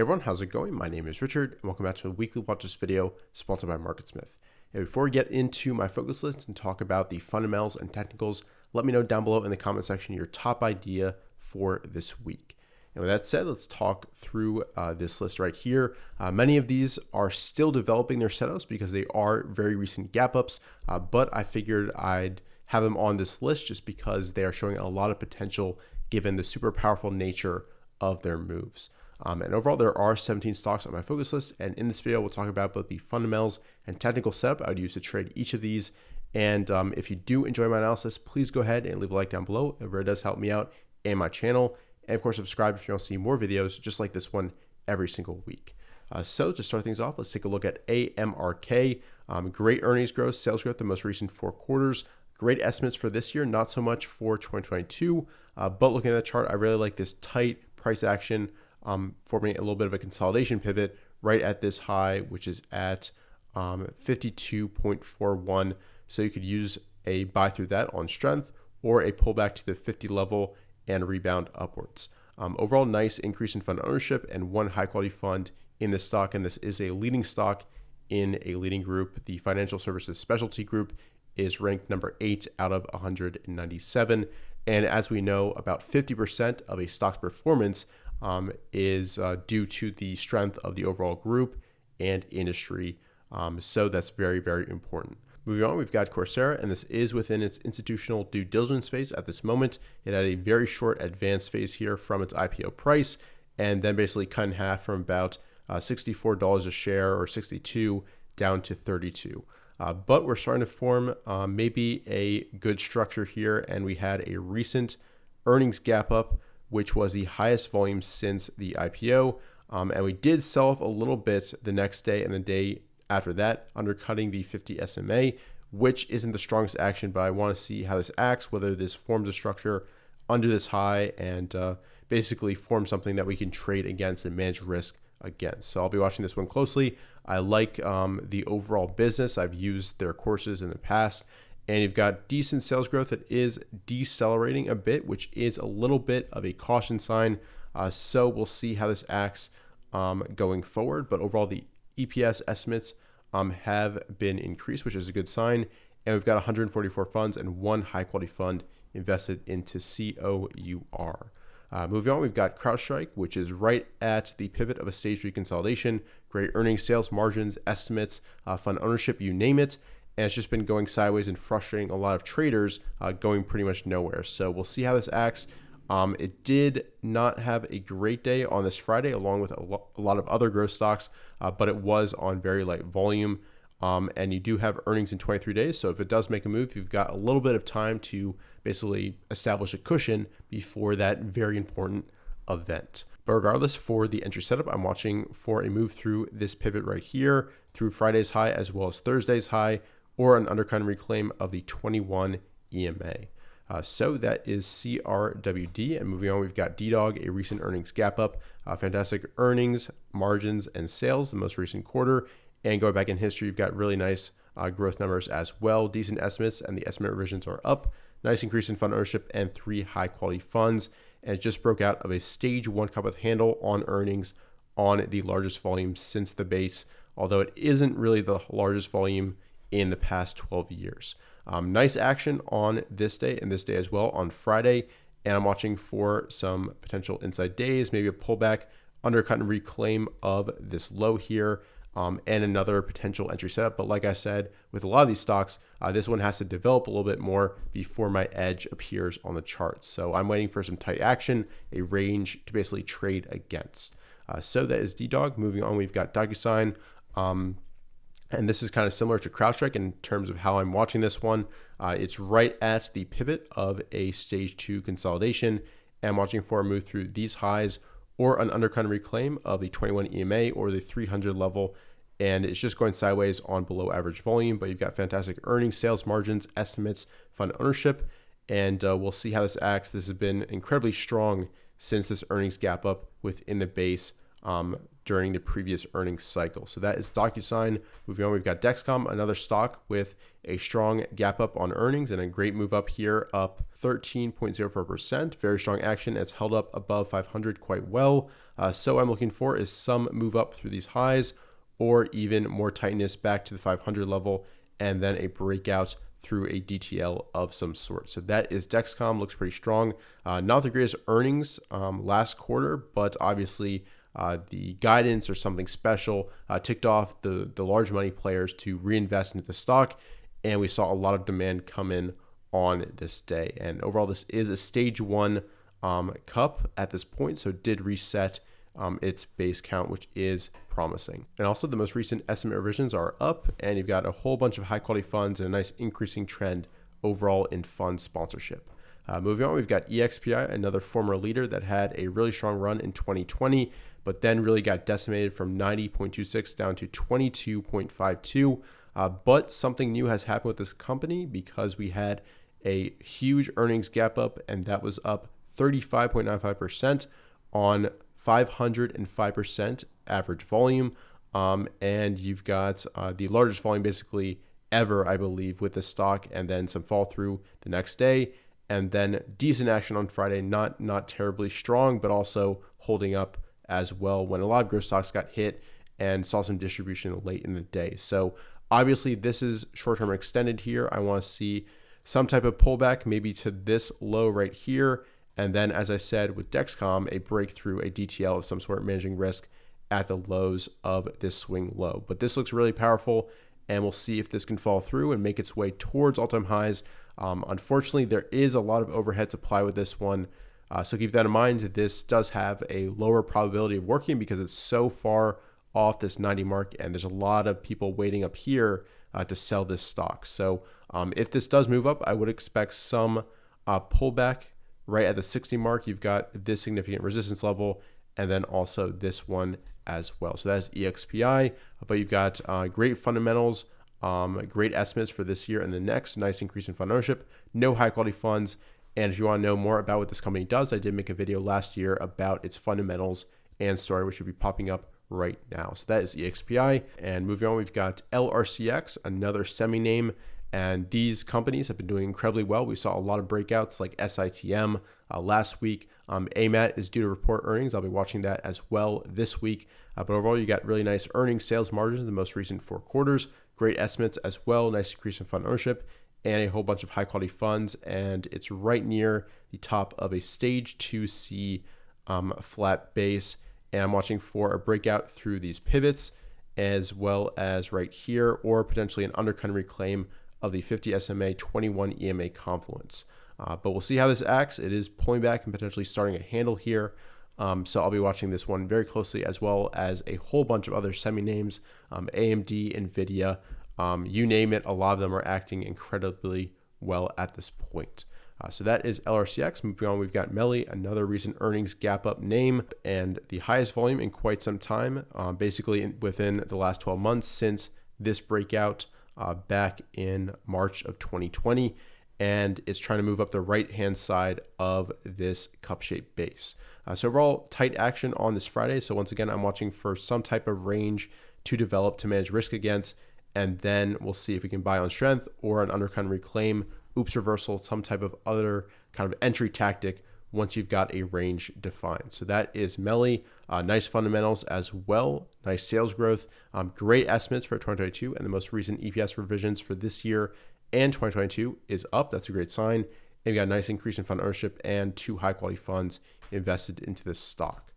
Hey everyone, how's it going? My name is Richard and welcome back to a weekly Watchlist video sponsored by MarketSmith. And before we get into my focus list and talk about the fundamentals and technicals, let me know down below in the comment section your top idea for this week. And with that said, let's talk through this list right here. Many of these are still developing their setups because they are very recent gap ups, but I figured I'd have them on this list just because they are showing a lot of potential given the super powerful nature of their moves. And overall, there are 17 stocks on my focus list. And in this video, we'll talk about both the fundamentals and technical setup I would use to trade each of these. And if you do enjoy my analysis, please go ahead and leave a like down below. It really does help me out and my channel. And of course, subscribe if you want to see more videos just like this one every single week. So to start things off, let's take a look at AMRK. Great earnings growth, sales growth, the most recent 4 quarters. Great estimates for this year, not so much for 2022. But looking at the chart, I really like this tight price action, forming a little bit of a consolidation pivot right at this high, which is at 52.41. So you could use a buy through that on strength or a pullback to the 50 level and rebound upwards. Overall, nice increase in fund ownership and one high quality fund in this stock. And this is a leading stock in a leading group. The financial services specialty group is ranked number 8 out of 197. And as we know, about 50% of a stock's performance is due to the strength of the overall group and industry. So that's very, very important. Moving on, we've got Coursera, and this is within its institutional due diligence phase at this moment. It had a very short advanced phase here from its IPO price, and then basically cut in half from about $64 a share or 62 down to 32. But we're starting to form maybe a good structure here, and we had a recent earnings gap up, which was the highest volume since the IPO. And we did sell off a little bit the next day and the day after that, undercutting the 50 SMA, which isn't the strongest action, but I want to see how this acts, whether this forms a structure under this high and basically form something that we can trade against and manage risk against. So I'll be watching this one closely. I like the overall business. I've used their courses in the past. And you've got decent sales growth that is decelerating a bit, which is a little bit of a caution sign. So we'll see how this acts going forward. But overall, the EPS estimates have been increased, which is a good sign. And we've got 144 funds and one high quality fund invested into COUR. Moving on, we've got CrowdStrike, which is right at the pivot of a stage 3 consolidation. Great earnings, sales, margins, estimates, fund ownership, you name it. And it's just been going sideways and frustrating a lot of traders, going pretty much nowhere. So we'll see how this acts. It did not have a great day on this Friday, along with a lot of other growth stocks, but it was on very light volume. And you do have earnings in 23 days. So if it does make a move, you've got a little bit of time to basically establish a cushion before that very important event. But regardless, for the entry setup, I'm watching for a move through this pivot right here, through Friday's high as well as Thursday's high, or an undercut and reclaim of the 21 EMA. So that is CRWD. And moving on, we've got DDOG, a recent earnings gap up, fantastic earnings, margins, and sales, the most recent quarter. And going back in history, you've got really nice growth numbers as well, decent estimates, and the estimate revisions are up. Nice increase in fund ownership and 3 high quality funds. And it just broke out of a stage 1 cup with handle on earnings on the largest volume since the base, although it isn't really the largest volume in the past 12 years. Nice action on this day and this day as well on Friday. And I'm watching for some potential inside days, maybe a pullback, undercut and reclaim of this low here, and another potential entry setup. But like I said, with a lot of these stocks, this one has to develop a little bit more before my edge appears on the chart. So I'm waiting for some tight action, a range to basically trade against. So that is DDOG. Moving on, we've got DocuSign. And this is kind of similar to CrowdStrike in terms of how I'm watching this one. It's right at the pivot of a stage 2 consolidation. And I'm watching for a move through these highs or an undercut and reclaim of the 21 EMA or the 300 level. And it's just going sideways on below average volume, but you've got fantastic earnings, sales, margins, estimates, fund ownership. And we'll see how this acts. This has been incredibly strong since this earnings gap up within the base during the previous earnings cycle. So that is DocuSign. Moving on, we've got DXCM, another stock with a strong gap up on earnings and a great move up here, up 13.04%. Very strong action. It's held up above 500 quite well. So what I'm looking for is some move up through these highs, or even more tightness back to the 500 level, and then a breakout through a DTL of some sort. So that is Dexcom. Looks pretty strong. Not the greatest earnings last quarter, but obviously the guidance or something special ticked off the large money players to reinvest into the stock, and we saw a lot of demand come in on this day. And overall, this is a stage 1 cup at this point, so it did reset its base count, which is promising. And also the most recent estimate revisions are up, and you've got a whole bunch of high quality funds and a nice increasing trend overall in fund sponsorship. Moving on, we've got EXPI, another former leader that had a really strong run in 2020, but then really got decimated from 90.26 down to 22.52. But something new has happened with this company, because we had a huge earnings gap up, and that was up 35.95% on 505% average volume. And you've got the largest volume basically ever, I believe, with the stock, and then some fall through the next day, and then decent action on Friday, not terribly strong, but also holding up as well when a lot of growth stocks got hit and saw some distribution late in the day. So obviously this is short-term extended here. I want to see some type of pullback, maybe to this low right here. And then, as I said, with Dexcom, a breakthrough, a DTL of some sort, managing risk at the lows of this swing low. But this looks really powerful, and we'll see if this can fall through and make its way towards all-time highs. Unfortunately, there is a lot of overhead supply with this one. So keep that in mind. This does have a lower probability of working because it's so far off this 90 mark, and there's a lot of people waiting up here to sell this stock. So if this does move up, I would expect some pullback right at the 60 mark. You've got this significant resistance level, and then also this one as well. So that's EXPI, but you've got great fundamentals, great estimates for this year and the next, nice increase in fund ownership, no high quality funds. And if you want to know more about what this company does, I did make a video last year about its fundamentals and story, which should be popping up right now. So that is EXPI. And moving on, we've got LRCX, another semi name. And these companies have been doing incredibly well. We saw a lot of breakouts like SITM last week. AMAT is due to report earnings. I'll be watching that as well this week. But overall, you got really nice earnings, sales margins in the most recent 4 quarters. Great estimates as well. Nice increase in fund ownership and a whole bunch of high quality funds. And it's right near the top of a stage 2C flat base. And I'm watching for a breakout through these pivots, as well as right here, or potentially an undercut reclaim of the 50 SMA 21 EMA confluence. But we'll see how this acts. It is pulling back and potentially starting a handle here. So I'll be watching this one very closely, as well as a whole bunch of other semi names, AMD, NVIDIA, you name it. A lot of them are acting incredibly well at this point. So that is LRCX. Moving on, we've got MELI, another recent earnings gap up name, and the highest volume in quite some time, basically within the last 12 months since this breakout back in March of 2020. And it's trying to move up the right-hand side of this cup-shaped base. So overall, tight action on this Friday. So once again, I'm watching for some type of range to develop to manage risk against, and then we'll see if we can buy on strength or an undercut reclaim, oops reversal, some type of other kind of entry tactic once you've got a range defined. So that is MELI. Nice fundamentals as well, nice sales growth, great estimates for 2022, and the most recent EPS revisions for this year and 2022 is up. That's a great sign. And we got a nice increase in fund ownership and 2 high quality funds invested into this stock.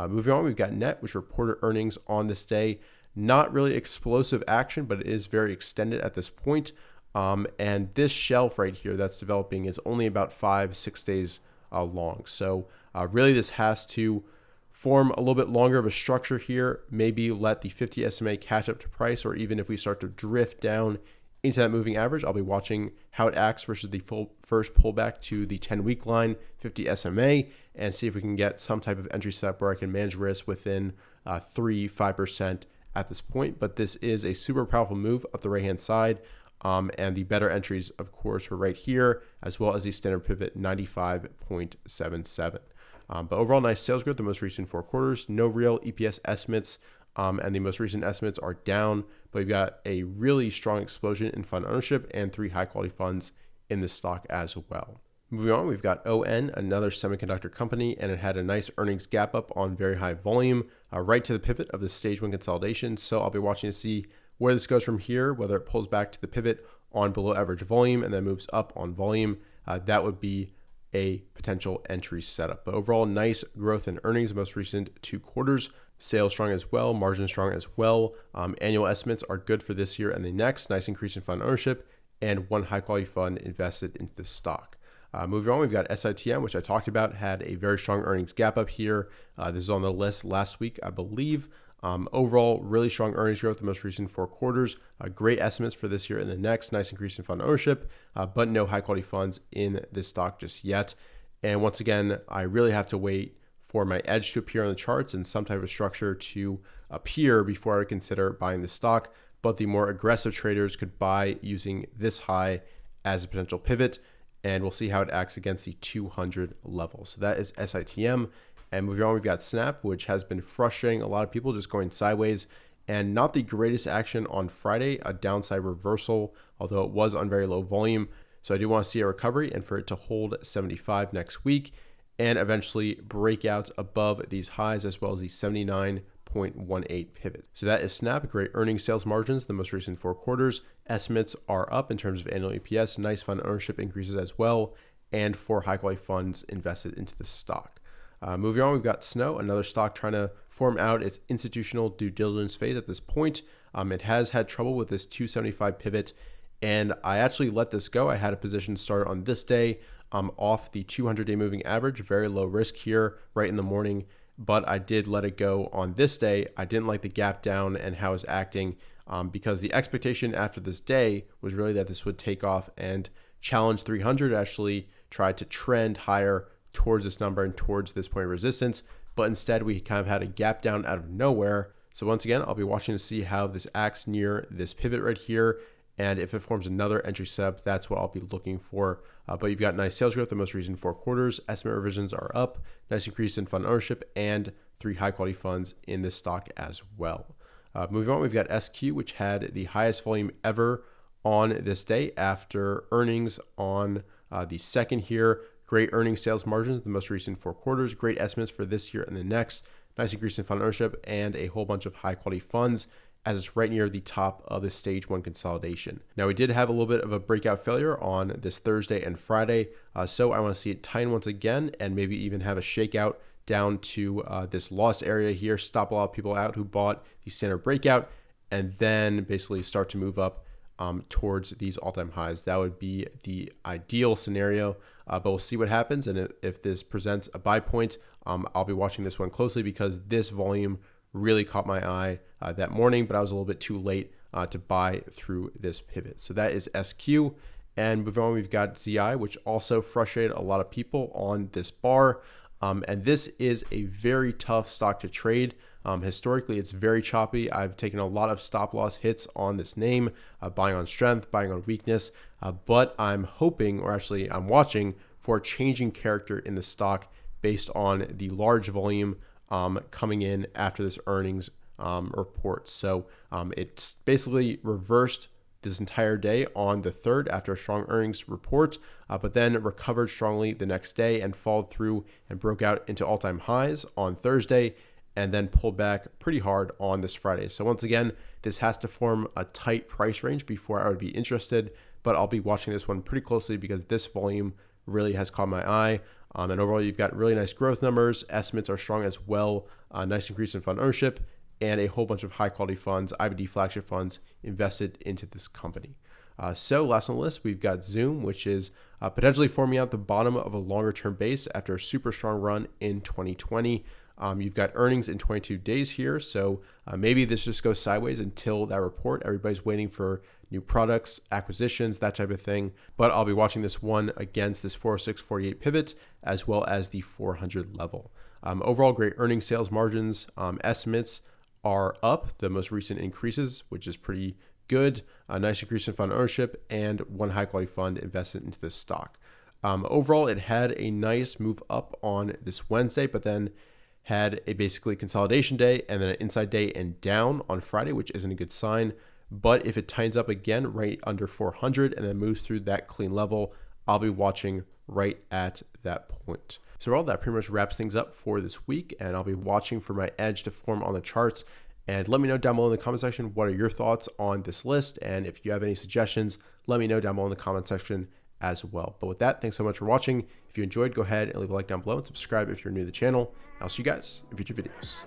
Moving on, we've got Net, which reported earnings on this day. Not really explosive action, but it is very extended at this point. And this shelf right here that's developing is only about 5-6 days long. So really this has to form a little bit longer of a structure here, maybe let the 50 SMA catch up to price, or even if we start to drift down into that moving average, I'll be watching how it acts versus the first pullback to the 10-week line, 50 SMA, and see if we can get some type of entry step where I can manage risk within 3-5% at this point. But this is a super powerful move up the right-hand side. And the better entries, of course, were right here, as well as the standard pivot 95.77. But overall, nice sales growth the most recent 4 quarters. No real EPS estimates, and the most recent estimates are down. But we've got a really strong explosion in fund ownership and 3 high-quality funds in this stock as well. Moving on, we've got ON, another semiconductor company, and it had a nice earnings gap up on very high volume, right to the pivot of the stage 1 consolidation. So I'll be watching to see where this goes from here, whether it pulls back to the pivot on below average volume and then moves up on volume. That would be a potential entry setup. But overall, nice growth in earnings, most recent 2 quarters. Sales strong as well, margin strong as well. Annual estimates are good for this year and the next. Nice increase in fund ownership and one high quality fund invested into the stock. Moving on, we've got SITM, which I talked about, had a very strong earnings gap up here. This is on the list last week, I believe. Overall, really strong earnings growth the most recent 4 quarters. Great estimates for this year and the next. Nice increase in fund ownership, but no high quality funds in this stock just yet. And once again, I really have to wait for my edge to appear on the charts and some type of structure to appear before I would consider buying the stock. But the more aggressive traders could buy using this high as a potential pivot, and we'll see how it acts against the 200 level. So that is SITM. And moving on, we've got Snap, which has been frustrating a lot of people, just going sideways and not the greatest action on Friday, a downside reversal, although it was on very low volume. So I do want to see a recovery and for it to hold 75 next week and eventually break out above these highs as well as the 79.18 pivot. So that is Snap. Great earnings sales margins the most recent 4 quarters. Estimates are up in terms of annual EPS. Nice fund ownership increases as well, and 4 high quality funds invested into the stock. Moving on, we've got Snow, another stock trying to form out its institutional due diligence phase at this point. It has had trouble with this 275 pivot, and I actually let this go. I had a position start on this day off the 200-day moving average. Very low risk here right in the morning, but I did let it go on this day. I didn't like the gap down and how it's acting because the expectation after this day was really that this would take off and challenge 300, actually try to trend higher towards this number and towards this point of resistance, but instead we kind of had a gap down out of nowhere. So once again, I'll be watching to see how this acts near this pivot right here, and if it forms another entry setup, that's what I'll be looking for. But you've got nice sales growth the most recent 4 quarters. Estimate revisions are up, nice increase in fund ownership, and 3 high quality funds in this stock as well. Moving on, we've got SQ, which had the highest volume ever on this day after earnings on the 2nd here. Great earnings sales margins the most recent 4 quarters. Great estimates for this year and the next. Nice increase in fund ownership and a whole bunch of high quality funds as it's right near the top of the stage 1 consolidation. Now we did have a little bit of a breakout failure on this Thursday and Friday. So I want to see it tighten once again and maybe even have a shakeout down to this loss area here, stop a lot of people out who bought the standard breakout, and then basically start to move up towards these all-time highs. That would be the ideal scenario, but we'll see what happens. And if this presents a buy point, I'll be watching this one closely because this volume really caught my eye that morning, but I was a little bit too late to buy through this pivot. So that is SQ. And moving on, we've got ZI, which also frustrated a lot of people on this bar. And this is a very tough stock to trade. Historically, it's very choppy. I've taken a lot of stop loss hits on this name, buying on strength, buying on weakness, but I'm hoping, or actually I'm watching for changing character in the stock based on the large volume coming in after this earnings report. So it's basically reversed this entire day on the 3rd after a strong earnings report, but then recovered strongly the next day and followed through and broke out into all-time highs on Thursday, and then pulled back pretty hard on this Friday. So once again, this has to form a tight price range before I would be interested, but I'll be watching this one pretty closely because this volume really has caught my eye. And overall, you've got really nice growth numbers. Estimates are strong as well. Nice increase in fund ownership and a whole bunch of high quality funds, IBD flagship funds invested into this company. So last on the list, we've got Zoom, which is potentially forming out the bottom of a longer term base after a super strong run in 2020. You've got earnings in 22 days here, so maybe this just goes sideways until that report. Everybody's waiting for new products, acquisitions, that type of thing. But I'll be watching this one against this 406-48 pivot as well as the 400 level. Overall, great earnings sales margins. Estimates are up, the most recent increases, which is pretty good. A nice increase in fund ownership and one high quality fund invested into this stock. Overall, it had a nice move up on this Wednesday, but then had a basically consolidation day and then an inside day and down on Friday, which isn't a good sign. But if it tightens up again right under 400 and then moves through that clean level, I'll be watching right at that point. So all that pretty much wraps things up for this week, and I'll be watching for my edge to form on the charts. And let me know down below in the comment section, what are your thoughts on this list? And if you have any suggestions, let me know down below in the comment section as well. But with that, thanks so much for watching. If you enjoyed, go ahead and leave a like down below and subscribe if you're new to the channel. I'll see you guys in future videos.